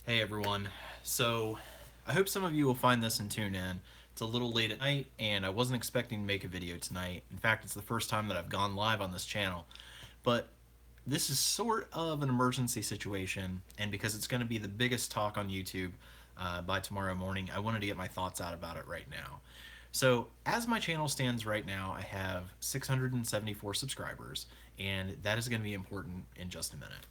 Hey everyone. So, I hope some of you will find this and tune in. It's a little late at night, and I wasn't expecting to make a video tonight. In fact, it's the first time that I've gone live on this channel. But this is sort of an emergency situation, and because it's going to be the biggest talk on YouTube by tomorrow morning, I wanted to get my thoughts out about it right now. So, as my channel stands right now, I have 674 subscribers, and that is going to be important in just a minute.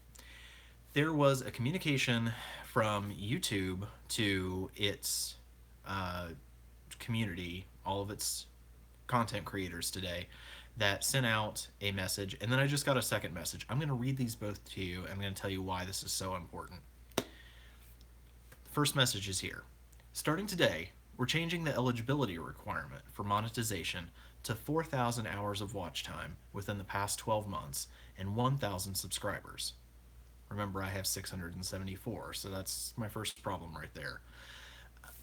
There was a communication from YouTube to its uh, community, all of its content creators today, that sent out a message, and then I just got a second message. I'm going to read these both to you. I'm going to tell you why this is so important. First message is here. Starting today, we're changing the eligibility requirement for monetization to 4,000 hours of watch time within the past 12 months and 1,000 subscribers. Remember, I have 674, so that's my first problem right there.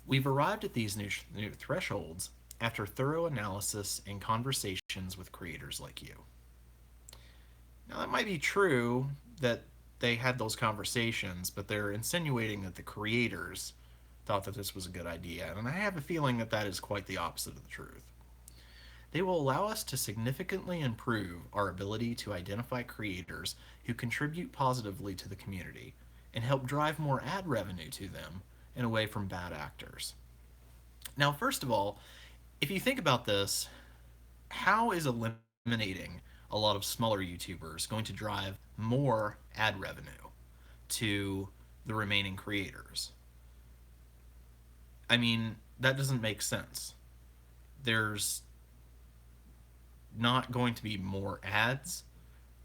We've arrived at these new thresholds after thorough analysis and conversations with creators like you. Now, that might be true that they had those conversations, but they're insinuating that the creators thought that this was a good idea, and I have a feeling that that is quite the opposite of the truth. They will allow us to significantly improve our ability to identify creators who contribute positively to the community and help drive more ad revenue to them and away from bad actors. Now, first of all, if you think about this, how is eliminating a lot of smaller YouTubers going to drive more ad revenue to the remaining creators? I mean, that doesn't make sense. There's not going to be more ads.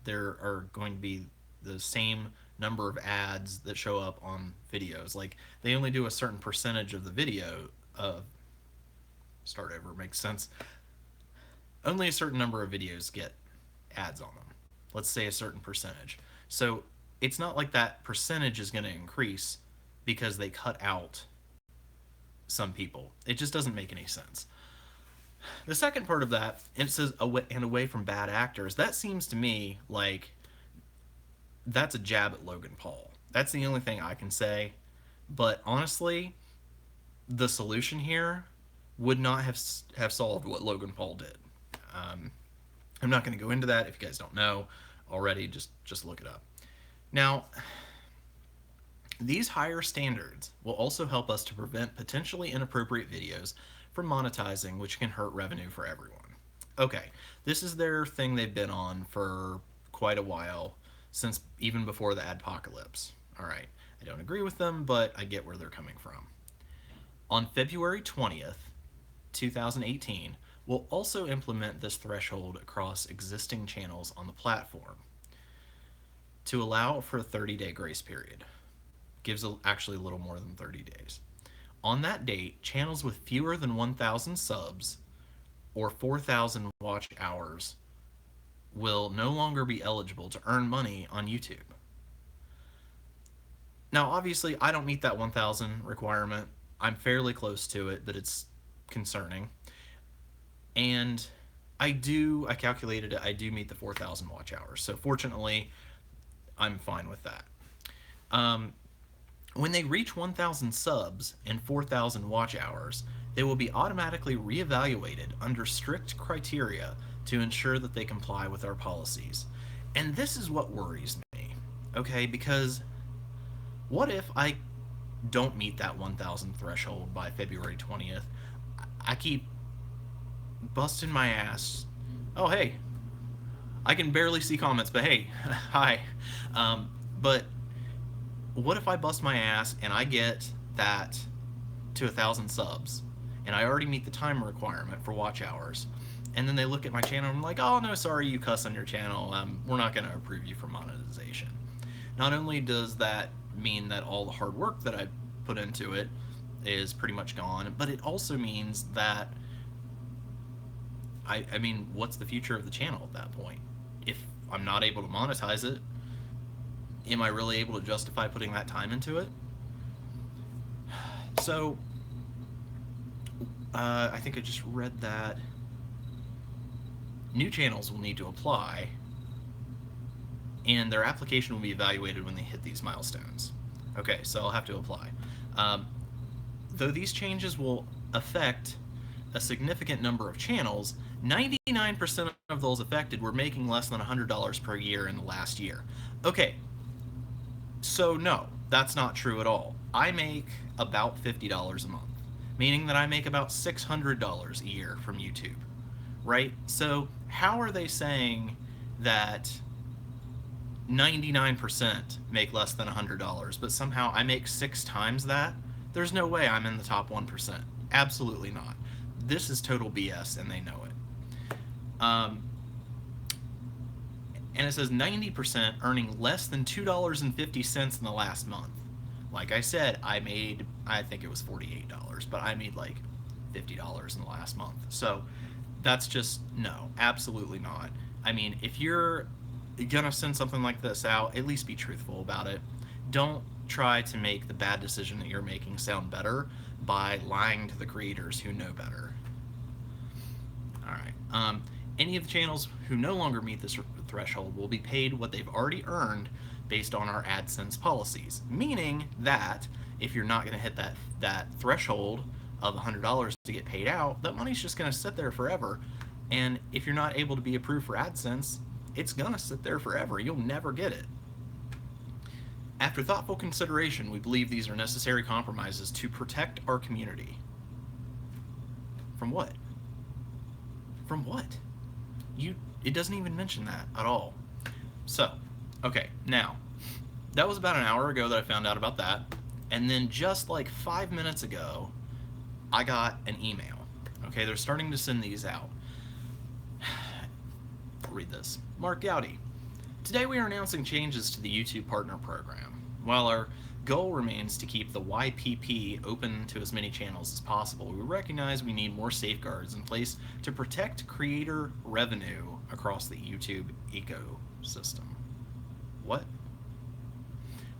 There are going to be the same number of ads that show up on videos. Like, they only do a certain percentage of the video. Start over, makes sense. Only a certain number of videos get ads on them. Let's say a certain percentage. So it's not like that percentage is going to increase because they cut out some people. It just doesn't make any sense. The second part of that, it says away from bad actors. That seems to me like that's a jab at Logan Paul. That's the only thing I can say. But honestly, the solution here would not have solved what Logan Paul did. Um, I'm not going to go into that if you guys don't know already. Just look it up. Now, these higher standards will also help us to prevent potentially inappropriate videos from monetizing, which can hurt revenue for everyone. Okay, this is their thing they've been on for quite a while, since even before the adpocalypse. All right, I don't agree with them, but I get where they're coming from. On February 20th, 2018, we'll also implement this threshold across existing channels on the platform to allow for a 30-day grace period. Gives actually a little more than 30 days. On that date, channels with fewer than 1,000 subs or 4,000 watch hours will no longer be eligible to earn money on YouTube. Now, obviously, I don't meet that 1,000 requirement. I'm fairly close to it, but it's concerning. And I calculated it, I do meet the 4,000 watch hours. So fortunately, I'm fine with that. When they reach 1,000 subs and 4,000 watch hours, they will be automatically reevaluated under strict criteria to ensure that they comply with our policies. And this is what worries me, okay? Because what if I don't meet that 1,000 threshold by February 20th? I keep busting my ass. Oh, hey, I can barely see comments, but hey, hi. But what if I bust my ass and I get that to 1,000 subs and I already meet the time requirement for watch hours, and then they look at my channel and I'm like, oh no, sorry, you cuss on your channel, we're not going to approve you for monetization. Not only does that mean that all the hard work that I put into it is pretty much gone, but it also means that I mean, what's the future of the channel at that point? If I'm not able to monetize it, am I really able to justify putting that time into it? So, I think I just read that new channels will need to apply, and their application will be evaluated when they hit these milestones. Okay, so I'll have to apply. Um, though these changes will affect a significant number of channels, 99% of those affected were making less than $100 per year in the last year. Okay, so no, that's not true at all. I make about $50 a month, meaning that I make about $600 a year from YouTube, right? So how are they saying that 99% make less than $100, but somehow I make 6 times that? There's no way I'm in the top 1%. Absolutely not. This is total BS, and they know it. Um, and it says 90% earning less than $2.50 in the last month. Like I said, I think it was $48, but I made like $50 in the last month. So that's just, no, absolutely not. I mean, if you're gonna send something like this out, at least be truthful about it. Don't try to make the bad decision that you're making sound better by lying to the creators who know better. All right. Any of the channels who no longer meet this threshold will be paid what they've already earned based on our AdSense policies. Meaning that if you're not going to hit that threshold of $100 to get paid out, that money's just going to sit there forever. And if you're not able to be approved for AdSense, it's going to sit there forever. You'll never get it. After thoughtful consideration, we believe these are necessary compromises to protect our community. From what? From what? It doesn't even mention that at all. So, okay, now, that was about an hour ago that I found out about that. And then just like 5 minutes ago, I got an email. Okay, they're starting to send these out. I'll read this. Mark Gowdy. Today we are announcing changes to the YouTube Partner Program. While our goal remains to keep the YPP open to as many channels as possible, we recognize we need more safeguards in place to protect creator revenue across the YouTube ecosystem. What?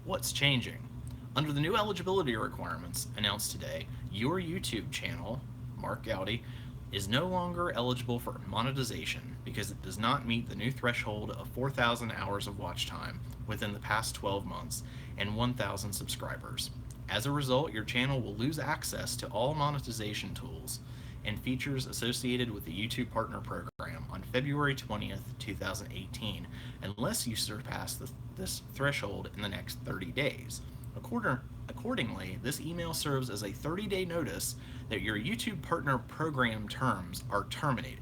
What's changing? Under the new eligibility requirements announced today, your YouTube channel, Mark Gowdy, is no longer eligible for monetization because it does not meet the new threshold of 4,000 hours of watch time within the past 12 months and 1,000 subscribers. As a result, your channel will lose access to all monetization tools and features associated with the YouTube Partner Program on February 20th, 2018, unless you surpass this threshold in the next 30 days. Accordingly, this email serves as a 30-day notice that your YouTube Partner Program terms are terminated.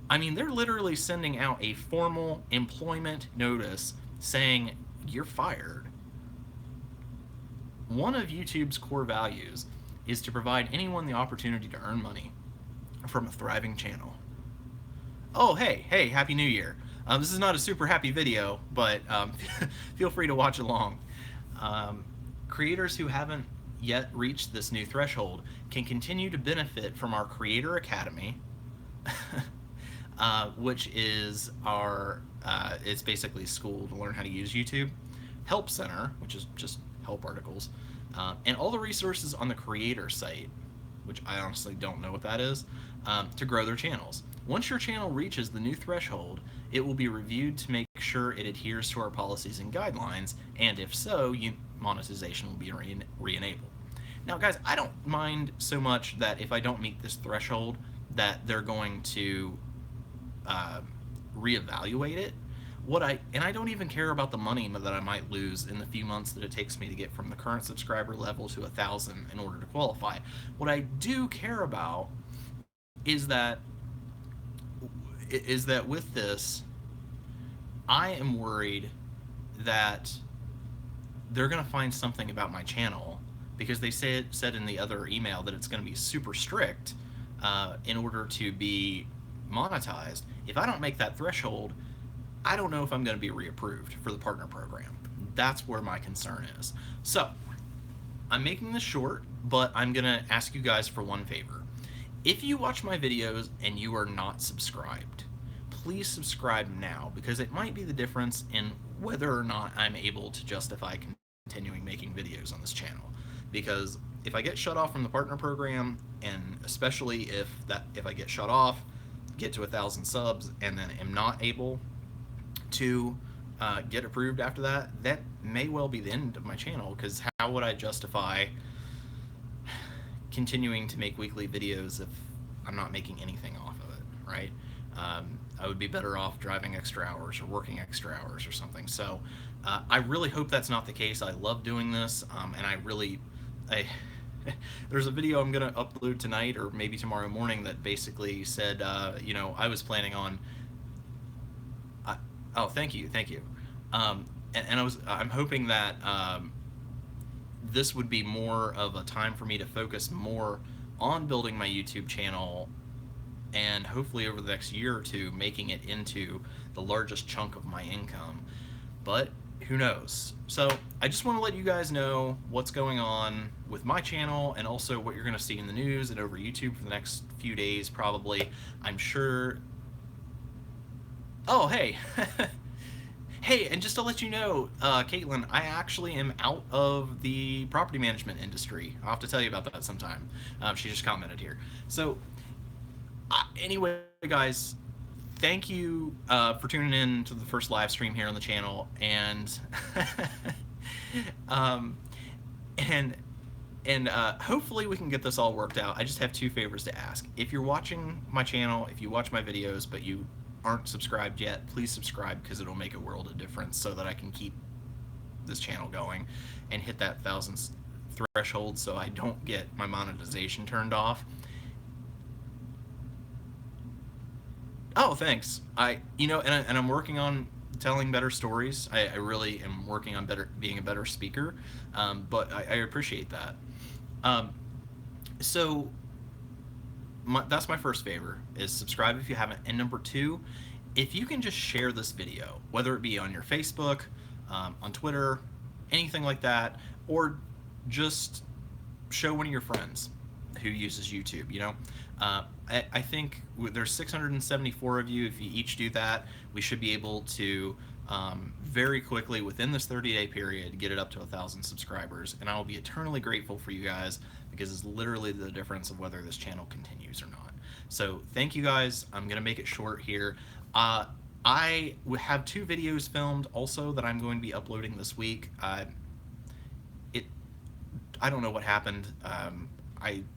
I mean, they're literally sending out a formal employment notice saying you're fired. One of YouTube's core values is to provide anyone the opportunity to earn money from a thriving channel. Oh, hey, Happy New Year. This is not a super happy video, but feel free to watch along. Creators who haven't yet reached this new threshold can continue to benefit from our Creator Academy, which is it's basically school to learn how to use YouTube, Help Center, which is just help articles, and all the resources on the Creator site, which I honestly don't know what that is, to grow their channels. Once your channel reaches the new threshold, it will be reviewed to make sure it adheres to our policies and guidelines, and if so, monetization will be re-enabled. Now, guys, I don't mind so much that if I don't meet this threshold, that they're going to reevaluate it. And I don't even care about the money that I might lose in the few months that it takes me to get from the current subscriber level to 1,000 in order to qualify. What I do care about is that with this, I am worried that they're going to find something about my channel, because they said in the other email that it's going to be super strict in order to be monetized. If I don't make that threshold, I don't know if I'm going to be reapproved for the partner program. That's where my concern is. So I'm making this short, but I'm going to ask you guys for one favor. If you watch my videos and you are not subscribed, please subscribe now, because it might be the difference in whether or not I'm able to justify continuing making videos on this channel. Because if I get shut off from the partner program, and especially if I get shut off, get to 1,000 subs, and then am not able to get approved after that, that may well be the end of my channel, because how would I justify continuing to make weekly videos if I'm not making anything off of it, right? I would be better off driving extra hours or working extra hours or something. So I really hope that's not the case. I love doing this, and I there's a video I'm gonna upload tonight or maybe tomorrow morning that basically said, I was planning on. Uh, oh, thank you, thank you. And I'm hoping that this would be more of a time for me to focus more on building my YouTube channel, and hopefully over the next year or two making it into the largest chunk of my income. But who knows? So I just want to let you guys know what's going on with my channel, and also what you're going to see in the news and over YouTube for the next few days, probably. I'm sure. Oh, hey. Hey, and just to let you know, Caitlin, I actually am out of the property management industry. I'll have to tell you about that sometime. She just commented here. So, anyway, guys, thank you for tuning in to the first live stream here on the channel, and um, and hopefully we can get this all worked out. I just have two favors to ask. If you're watching my channel, if you watch my videos, but you aren't subscribed yet, please subscribe, because it'll make a world of difference so that I can keep this channel going and hit that thousands threshold so I don't get my monetization turned off. Oh, thanks. And I'm working on telling better stories. I really am working on being a better speaker, but I appreciate that. Um, so that's my first favor, is subscribe if you haven't. And number two, if you can just share this video, whether it be on your Facebook, on Twitter, anything like that, or just show one of your friends who uses YouTube. I think there's 674 of you. If you each do that, we should be able to very quickly, within this 30-day period, get it up to 1,000 subscribers, and I will be eternally grateful for you guys, because it's literally the difference of whether this channel continues or not. So thank you guys. I'm gonna make it short here. I have 2 videos filmed also that I'm going to be uploading this week. I don't know what happened.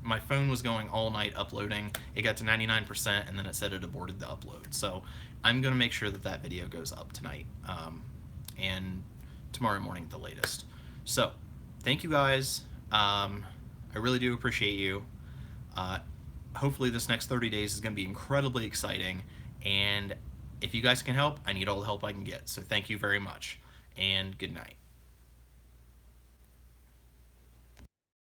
My phone was going all night uploading. It got to 99%, and then it said it aborted the upload. So I'm going to make sure that that video goes up tonight, and tomorrow morning at the latest. So thank you guys. I really do appreciate you. Hopefully this next 30 days is going to be incredibly exciting, and if you guys can help, I need all the help I can get. So thank you very much, and good night.